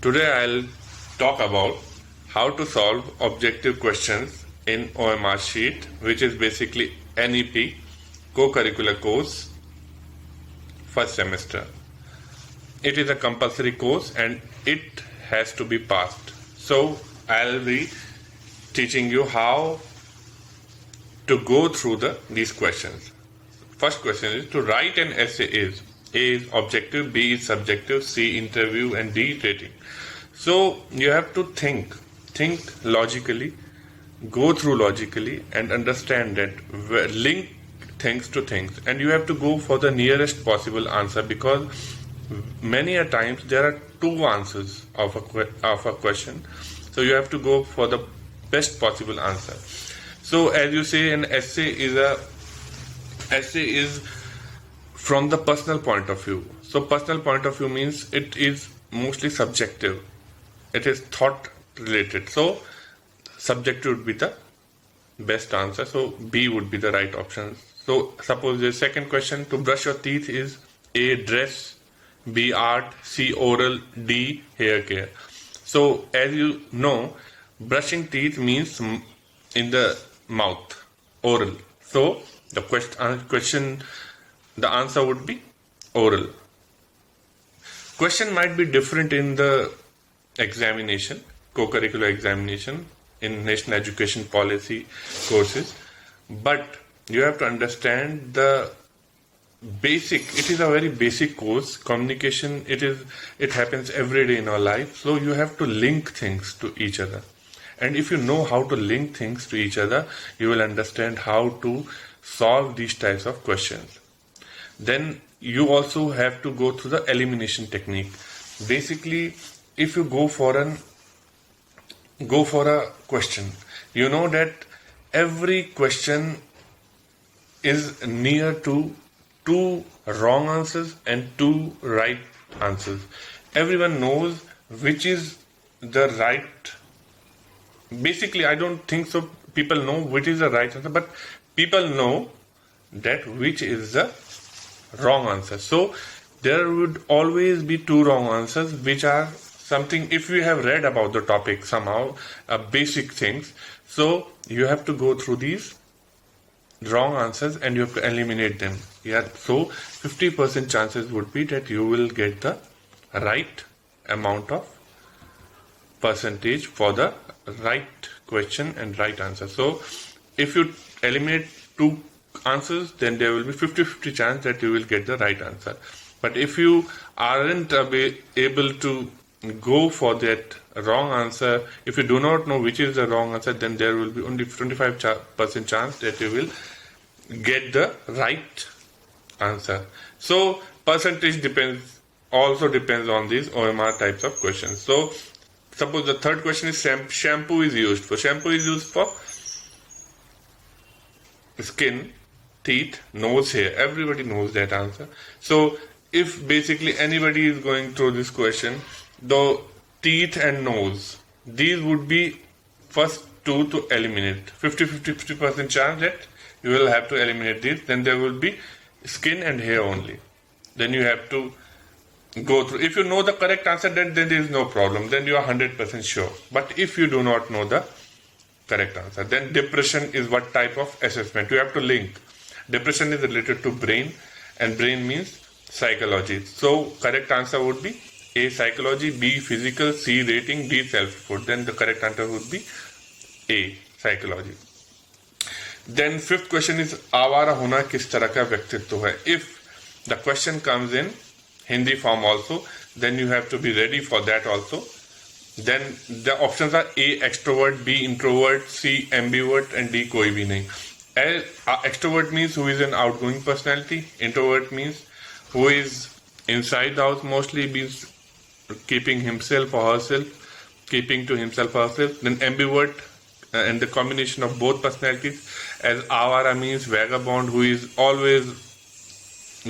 Today I'll talk about how to solve objective questions in OMR sheet, which is basically NEP, co-curricular course, first semester. It is a compulsory course and it has to be passed. So I'll be teaching you how to go through these questions. First question is to write an essay is A is objective, B is subjective, C interview and D rating. So you have to think logically, go through logically and understand that link things to things, and you have to go for the nearest possible answer, because many a times there are two answers of a question, so you have to go for the best possible answer. So as you say, an essay is from the personal point of view. So personal point of view means it is mostly subjective. It is thought related. So subjective would be the best answer. So B would be the right option. So suppose the second question, to brush your teeth, is A dress, B art, C oral, D hair care. So as you know, brushing teeth means in the mouth, oral. So the the answer would be oral. Question might be different in the examination, co-curricular examination in National Education Policy courses, but you have to understand the basic. It is a very basic course. Communication, it happens every day in our life, so you have to link things to each other. And if you know how to link things to each other, you will understand how to solve these types of questions. Then you also have to go through the elimination technique. Basically, if you go for a question, you know that every question is near to two wrong answers and two right answers. Everyone knows which is the right. Basically, I don't think so people know which is the right answer, but people know that which is the wrong answer. So there would always be two wrong answers, which are something, if you have read about the topic somehow, basic things. So you have to go through these wrong answers and you have to eliminate them. Yeah. So 50% chances would be that you will get the right amount of percentage for the right question and right answer. So if you eliminate two answers, then there will be 50-50 chance that you will get the right answer. But if you aren't able to go for that wrong answer, if you do not know which is the wrong answer, then there will be only 25% chance that you will get the right answer. So percentage also depends on these OMR types of questions. So suppose the third question is shampoo is used for. Shampoo is used for skin, teeth, nose, hair. Everybody knows that answer. So if basically anybody is going through this question, the teeth and nose, these would be first two to eliminate. 50% chance that you will have to eliminate these. Then there will be skin and hair only. Then you have to go through. If you know the correct answer, then there is no problem. Then you are 100% sure. But if you do not know the correct answer, then depression is what type of assessment? You have to link. Depression is related to brain, and brain means psychology. So correct answer would be A psychology, B physical, C rating, D self-report. Then the correct answer would be A psychology. Then fifth question is आवारा होना किस तरह का व्यक्तित्व है. If the question comes in Hindi form also, then you have to be ready for that also. Then the options are A extrovert, B introvert, C ambivert and D कोई भी नहीं. Extrovert means who is an outgoing personality. Introvert means who is inside the house, mostly means keeping himself or herself, keeping to himself or herself. Then ambivert and the combination of both personalities, as avara means vagabond, who is always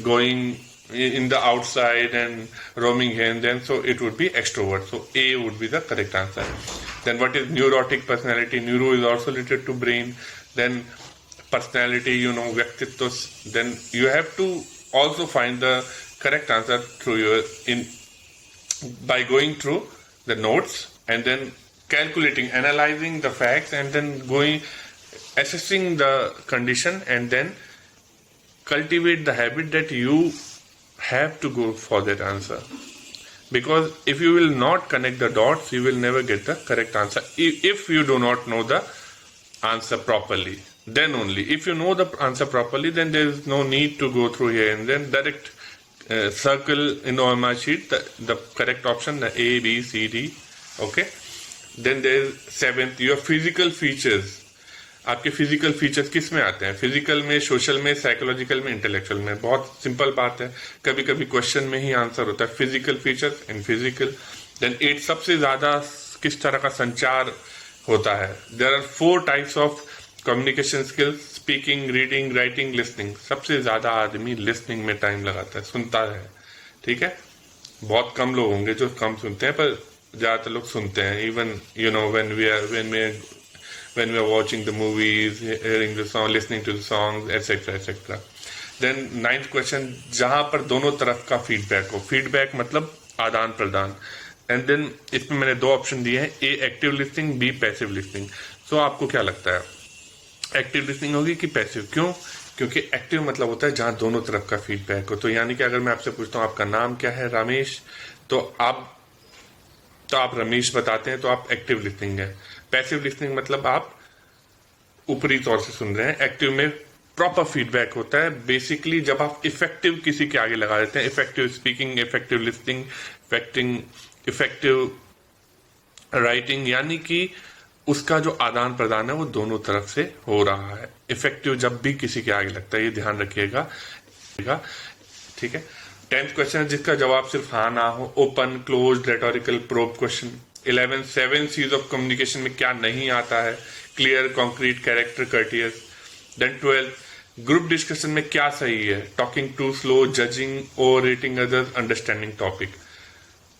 going in the outside and roaming here and then. So it would be extrovert. So A would be the correct answer. Then what is neurotic personality? Neuro is also related to brain. Then personality, vyaktitvas. Then you have to also find the correct answer by going through the notes, and then calculating, analyzing the facts, and then assessing the condition, and then cultivate the habit that you have to go for that answer. Because if you will not connect the dots, you will never get the correct answer. If you do not know the answer properly, then only. If you know the answer properly, then there is no need to go through here and then direct circle in OMR sheet the correct option, the A, B, C, D. Okay. Then there is 7th, your physical features. आपके physical features किस में आते हैं? Physical में, social में, psychological में, intellectual में. बहुत सिंपल बात है, कभी कभी क्वेश्चन में ही आंसर होता है. Physical features in physical. Then 8, सबसे ज्यादा किस तरह का संचार होता है? There are 4 types of communication skills: speaking, reading, writing, listening. सबसे ज्यादा आदमी लिसनिंग में टाइम लगाता है, सुनता है. ठीक है, बहुत कम लोग होंगे जो कम सुनते हैं, पर ज्यादातर लोग सुनते हैं. Even you know when we are watching the movies, hearing the song, listening to the songs, etc. etc. Then 9th question, जहां पर दोनों तरफ का फीडबैक हो. फीडबैक मतलब आदान प्रदान. एंड देन इसमें मैंने 2 ऑप्शन दिए हैं, A active listening, B passive listening. So आपको क्या लगता है, एक्टिव लिसनिंग होगी कि पैसिव? क्यों? क्योंकि एक्टिव मतलब होता है जहां दोनों तरफ का फीडबैक हो. तो यानी कि अगर मैं आपसे पूछता हूं आपका नाम क्या है, रमेश, तो आप रमेश बताते हैं, तो आप एक्टिव लिसनिंग है. पैसिव लिसनिंग मतलब आप ऊपरी तौर से सुन रहे हैं. एक्टिव में प्रॉपर फीडबैक होता है. बेसिकली जब आप इफेक्टिव किसी के आगे लगा देते हैं, effective speaking, effective listening, effective writing, यानी कि उसका जो आदान प्रदान है वो दोनों तरफ से हो रहा है. इफेक्टिव जब भी किसी के आगे लगता है, ये ध्यान रखिएगा. ठीक है. 10th क्वेश्चन जिसका जवाब सिर्फ हाँ ना हो, open, close, rhetorical, probe question. 11 7 C's of communication में क्या नहीं आता है? Clear, concrete, character, courteous. Then 12 group discussion में क्या सही है? Talking too slow, judging, over rating others, understanding topic.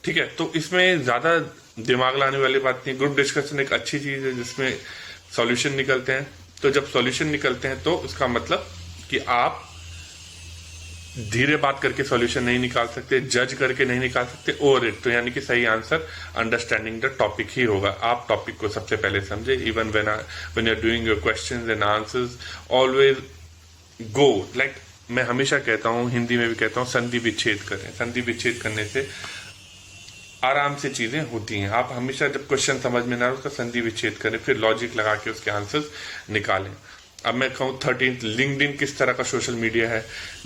ठीक है, तो इसमें ज्यादा दिमाग लाने वाली बात नहीं. ग्रुप डिस्कशन एक अच्छी चीज है जिसमें सॉल्यूशन निकलते हैं. तो जब सॉल्यूशन निकलते हैं तो उसका मतलब कि आप धीरे बात करके सॉल्यूशन नहीं निकाल सकते, जज करके नहीं निकाल सकते, ओवर इट. तो यानी कि सही आंसर अंडरस्टैंडिंग द टॉपिक ही होगा. आप टॉपिक को सबसे पहले समझे. Even when you are doing your questions and answers, always go like, मैं हमेशा कहता हूं, हिंदी में भी कहता हूं, संधि विच्छेद करें. संधि विच्छेद करने से आराम से चीजें होती हैं. आप हमेशा जब क्वेश्चन समझ में ना आए उसका संधि विच्छेद करें, फिर लॉजिक लगा के उसके आंसर्स निकालें. अब मैं कहूं 13th, लिंक्डइन किस तरह का सोशल मीडिया है?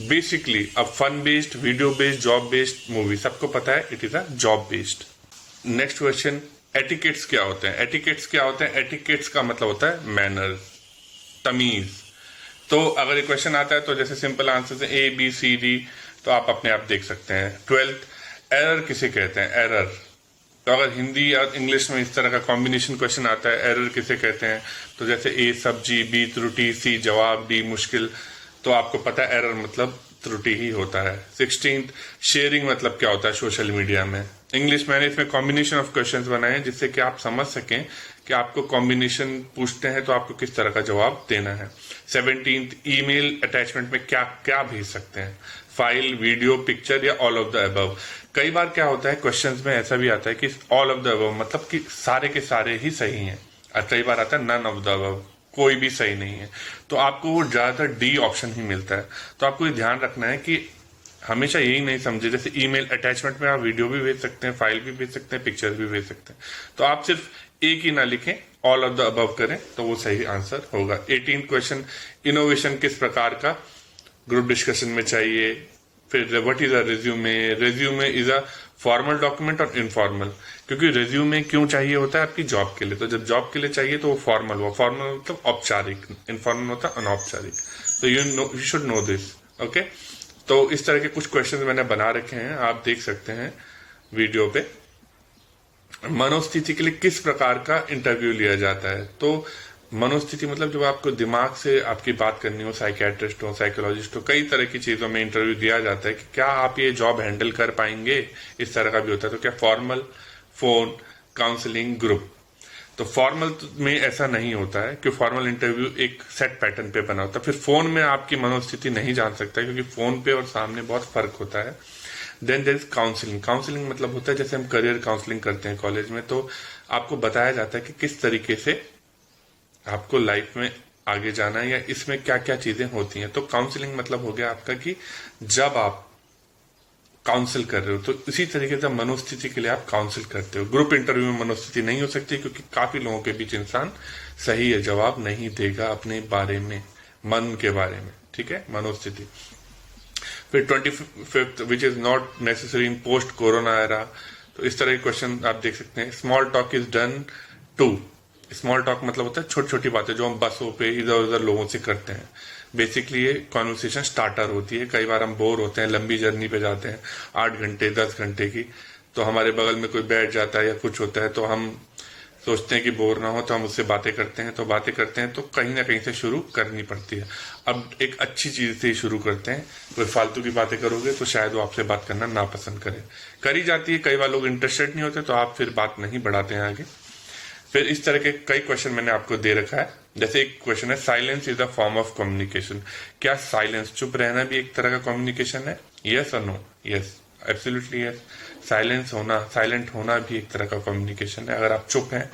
Basically a fun based, video based, job based movie. सबको पता है it is a job based. Next question, etiquettes क्या होते हैं? एटिकेट्स क्या होते हैं? एटिकेट्स का मतलब होता है मैनर्स, तमीज. तो अगर ये क्वेश्चन आता है तो जैसे सिंपल आंसर है A, B, C, D, तो आप अपने आप देख सकते हैं. 12th, एरर किसे कहते हैं? एरर. तो अगर हिंदी और इंग्लिश में इस तरह का कॉम्बिनेशन क्वेश्चन आता है, एरर किसे कहते हैं? तो जैसे A सब्जी, B त्रुटि, C जवाब, D मुश्किल. तो आपको पता है एरर मतलब त्रुटि ही होता है. 16th, शेयरिंग मतलब क्या होता है सोशल मीडिया में? इंग्लिश मैंने इसमें कॉम्बिनेशन ऑफ क्वेश्चंस बनाए हैं जिससे कि आप समझ सकें कि आपको कॉम्बिनेशन पूछते हैं तो आपको किस तरह का जवाब देना है. 17th, ईमेल अटैचमेंट में क्या क्या भेज सकते हैं? फाइल, वीडियो, पिक्चर या ऑल ऑफ द अबव. कई बार क्या होता है क्वेश्चंस में ऐसा भी आता है कि ऑल ऑफ द अबव मतलब कि सारे के सारे ही सही हैं. और कई बार आता है नन ऑफ द अबव, कोई भी सही नहीं है. तो आपको वो ज्यादातर डी ऑप्शन ही मिलता है. तो आपको ये ध्यान रखना है कि हमेशा यही नहीं समझे, जैसे ईमेल अटैचमेंट में आप वीडियो भी भेज सकते हैं, फाइल भी भेज सकते हैं, पिक्चर भी भेज सकते हैं. तो आप सिर्फ एक ही ना लिखें, ऑल ऑफ द अबव करें तो वो सही आंसर होगा. 18th क्वेश्चन, इनोवेशन किस प्रकार का ग्रुप डिस्कशन में चाहिए? फिर what is a resume? Resume is a formal document और इनफॉर्मल. क्योंकि रिज्यूमे क्यों चाहिए होता है? आपकी जॉब के लिए. तो जब जॉब के लिए चाहिए तो वो फॉर्मल हुआ. फॉर्मल मतलब औपचारिक, इनफॉर्मल होता है अनौपचारिक. तो you should know this. Okay, तो इस तरह के कुछ क्वेश्चन मैंने बना रखे हैं, आप देख सकते हैं वीडियो पे. मनोस्थिति के लिए किस प्रकार का इंटरव्यू लिया जाता है? तो मनोस्थिति मतलब जब आपको दिमाग से आपकी बात करनी हो, साइकियाट्रिस्ट हो, साइकोलॉजिस्ट हो, कई तरह की चीजों में इंटरव्यू दिया जाता है कि क्या आप ये जॉब हैंडल कर पाएंगे, इस तरह का भी होता है. तो क्या फॉर्मल, फोन, काउंसलिंग, ग्रुप. तो फॉर्मल में ऐसा नहीं होता है कि फॉर्मल इंटरव्यू एक सेट पैटर्न पे बना होता है. फिर फोन में आपकी मनोस्थिति नहीं जान सकता क्योंकि फोन पे और सामने बहुत फर्क होता है. Then there is counselling. Counselling मतलब होता है जैसे हम करियर काउंसलिंग करते हैं कॉलेज में, तो आपको बताया जाता है कि किस तरीके से आपको लाइफ में आगे जाना है या इसमें क्या क्या चीजें होती हैं। तो काउंसलिंग मतलब हो गया आपका कि जब आप काउंसिल कर रहे हो, तो इसी तरीके से मनोस्थिति के लिए आप काउंसिल करते हो। ग्रुप इंटरव्यू में मनोस्थिति नहीं हो सकती क्योंकि काफी लोगों के बीच इंसान सही है जवाब नहीं देगा अपने बारे में, मन के बारे में, ठीक है, मनोस्थिति। फिर 25th which is not necessary in post corona era, तो इस तरह के क्वेश्चन आप देख सकते हैं। Small talk is done too, small talk मतलब होता है छोटी छोटी बातें जो हम बसों पे इधर उधर लोगों से करते हैं। बेसिकली ये कॉन्वर्सेशन स्टार्टर होती है। कई बार हम बोर होते हैं, लंबी जर्नी पे जाते हैं 8 घंटे 10 घंटे की, तो हमारे बगल में कोई बैठ जाता है या कुछ होता है, तो हम सोचते हैं कि बोर ना हो तो हम उससे बातें करते हैं। तो बातें करते हैं तो कहीं ना कहीं से शुरू करनी पड़ती है। अब एक अच्छी चीज से ही शुरू करते हैं। कोई फालतू की बातें करोगे तो शायद वो आपसे बात करना नापसंद करे। करी जाती है, कई बार लोग इंटरेस्टेड नहीं होते तो आप फिर बात नहीं बढ़ाते हैं आगे। फिर इस तरह के कई क्वेश्चन मैंने आपको दे रखा है। जैसे एक क्वेश्चन है, silence is a form of communication. क्या साइलेंस, चुप रहना भी एक तरह का कम्युनिकेशन है? यस और no? Yes, absolutely yes. Silent होना भी एक तरह का कम्युनिकेशन है। अगर आप चुप हैं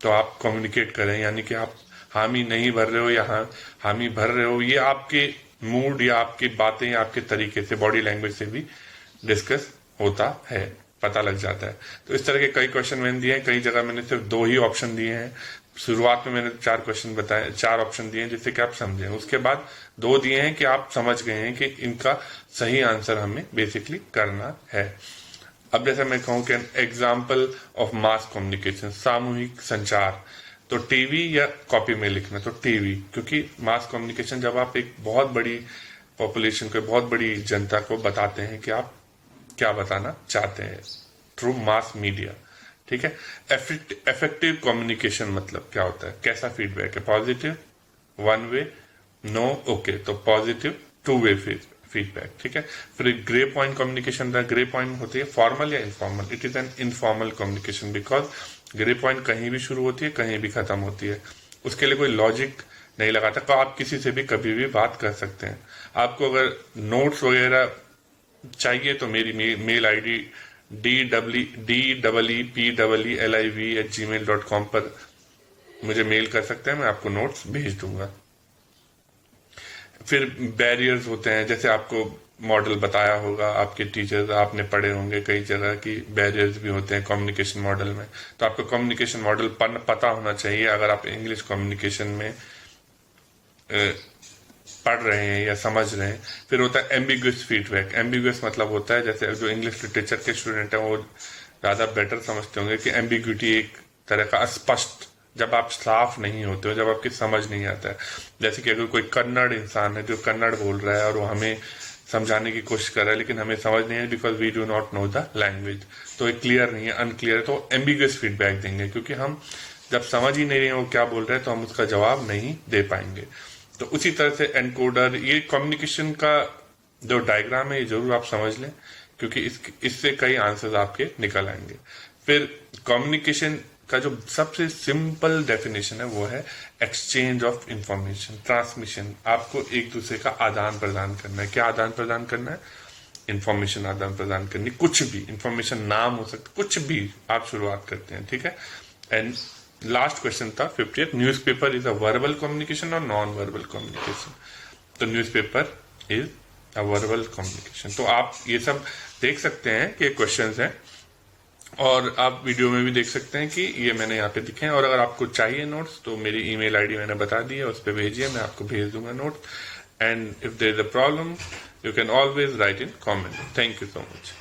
तो आप कम्युनिकेट करें, यानी कि आप हामी नहीं भर रहे हो या हामी भर रहे हो, ये आपके मूड या आपकी बातें या आपके तरीके से, बॉडी लैंग्वेज से भी डिस्कस होता है, पता लग जाता है। तो इस तरह के कई क्वेश्चन मैंने दिए हैं। कई जगह मैंने सिर्फ 2 ही ऑप्शन दिए हैं। शुरुआत में मैंने 4 क्वेश्चन बताए, 4 ऑप्शन दिए हैं जिससे कि आप समझें। उसके बाद 2 दिए हैं कि आप समझ गए हैं कि इनका सही आंसर हमें बेसिकली करना है। अब जैसे मैं कहूं कि एग्जाम्पल ऑफ मास कम्युनिकेशन, सामूहिक संचार, तो टीवी या कॉपी में लिखना, तो टीवी, क्योंकि मास कम्युनिकेशन जब आप एक बहुत बड़ी पॉपुलेशन को, बहुत बड़ी जनता को बताते हैं कि आप क्या बताना चाहते हैं थ्रू मास मीडिया, ठीक है। इफेक्टिव कम्युनिकेशन मतलब क्या होता है, कैसा फीडबैक है? पॉजिटिव, 1 वे, नो, ओके, तो पॉजिटिव 2 वे फीडबैक, ठीक है। फिर grey point communication, grey point होती है फॉर्मल या informal. It is an informal communication because grey point कहीं भी शुरू होती है, कहीं भी खत्म होती है। उसके लिए कोई लॉजिक नहीं लगाता, तो आप किसी से भी कभी भी बात कर सकते हैं। आपको अगर नोट्स वगैरह चाहिए तो मेरी मेल आईडी DEEPEELIV@gmail.com पर मुझे मेल कर सकते हैं, मैं आपको नोट्स भेज दूंगा। फिर बैरियर्स होते हैं, जैसे आपको मॉडल बताया होगा आपके टीचर्स, आपने पढ़े होंगे कई जगह की बैरियर्स भी होते हैं कम्युनिकेशन मॉडल में। तो आपको कम्युनिकेशन मॉडल पता होना चाहिए अगर आप इंग्लिश कम्युनिकेशन में पढ़ रहे हैं या समझ रहे हैं। फिर होता है एम्बिगुअस फीडबैक। एम्बिगुअस मतलब होता है, जैसे जो इंग्लिश लिटरेचर के स्टूडेंट हैं वो ज्यादा बेटर समझते होंगे कि एम्बिग्यूटी एक तरह का अस्पष्ट, जब आप साफ नहीं होते हो, जब आपकी समझ नहीं आता है। जैसे कि अगर कोई कन्नड़ इंसान है जो कन्नड़ बोल रहा है और वो हमें समझाने की कोशिश कर रहा है लेकिन हमें समझ नहीं है because we do not know the language, तो एक क्लियर नहीं है, अनक्लियर है, तो एम्बिगुअस फीडबैक देंगे क्योंकि हम जब समझ ही नहीं रहे वो क्या बोल रहे हैं तो हम उसका जवाब नहीं दे पाएंगे। तो उसी तरह से एनकोडर, ये कम्युनिकेशन का जो डायग्राम है ये जरूर आप समझ लें क्योंकि इससे कई आंसर्स आपके निकल आएंगे। फिर कम्युनिकेशन का जो सबसे सिंपल डेफिनेशन है वो है एक्सचेंज ऑफ इंफॉर्मेशन, ट्रांसमिशन। आपको एक दूसरे का आदान प्रदान करना है। क्या आदान प्रदान करना है? इंफॉर्मेशन आदान प्रदान करनी, कुछ भी इंफॉर्मेशन, नाम हो सकता, कुछ भी आप शुरुआत करते हैं, ठीक है। एंड लास्ट क्वेश्चन था 50th, newspaper is a verbal communication और नॉन वर्बल कम्युनिकेशन। तो newspaper is a verbal communication. तो आप ये सब देख सकते हैं कि क्वेश्चंस हैं और आप वीडियो में भी देख सकते हैं कि ये मैंने यहाँ पे दिखे हैं। और अगर आपको चाहिए नोट्स तो मेरी ईमेल आईडी मैंने बता दी है, उस पर भेजिए, मैं आपको भेज दूंगा notes. And if there is a problem you can always write in comment. Thank you so much.